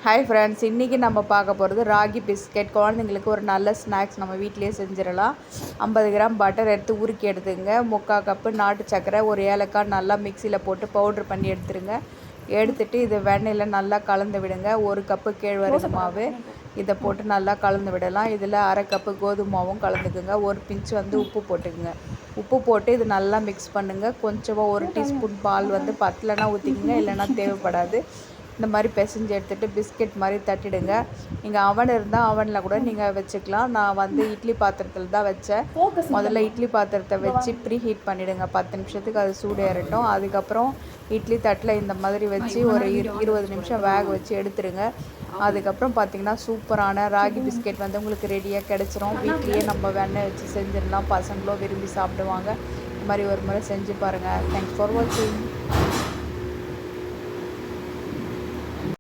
Hi friends, இன்றைக்கி நம்ம பார்க்க போகிறது ராகி பிஸ்கெட். குழந்தைங்களுக்கு ஒரு நல்ல ஸ்நாக்ஸ் நம்ம வீட்டிலேயே செஞ்சிடலாம். 50 கிராம் பட்டர் எடுத்து உருக்கி எடுத்துங்க. 3/4 கப்பு நாட்டு சர்க்கரை, ஒரு ஏலக்காய் நல்லா மிக்சியில் போட்டு பவுட்ரு பண்ணி எடுத்துருங்க. எடுத்துகிட்டு இது வெண்ணெயில் நல்லா கலந்து விடுங்க. 1 கப்பு கேழ்வரகு மாவு இதை போட்டு நல்லா கலந்து விடலாம். இதில் 1/2 கப்பு கோதுமை மாவும் கலந்துக்குங்க. ஒரு பிஞ்சு உப்பு போட்டுக்குங்க. உப்பு போட்டு இது நல்லா மிக்ஸ் பண்ணுங்கள். கொஞ்சமாக 1 டீஸ்பூன் பால் பத்தலைன்னா ஊற்றிக்குங்க, இல்லைன்னா தேவைப்படாது. இந்த மாதிரி பிசைஞ்சு எடுத்துகிட்டு பிஸ்கெட் மாதிரி தட்டிடுங்க. நீங்கள் அவன் இருந்தால் அவனில் கூட நீங்கள் வச்சுக்கலாம். நான் இட்லி பாத்திரத்தில் தான் வச்சேன். முதல்ல இட்லி பாத்திரத்தை வச்சு ப்ரீ ஹீட் பண்ணிவிடுங்க. 10 நிமிஷத்துக்கு அது சூடு ஏறட்டும். அதுக்கப்புறம் இட்லி தட்டில் இந்த மாதிரி வச்சு ஒரு 20 நிமிஷம் வேக வச்சு எடுத்துடுங்க. அதுக்கப்புறம் பார்த்திங்கன்னா சூப்பரான ராகி பிஸ்கெட் உங்களுக்கு ரெடியாக கிடச்சிரும். வீட்லேயே நம்ம வெண்ணெய் வச்சு செஞ்சிடலாம். பசங்களும் விரும்பி சாப்பிடுவாங்க. இந்த மாதிரி ஒரு முறை செஞ்சு பாருங்கள். தேங்க்ஸ் ஃபார் வாட்சிங்.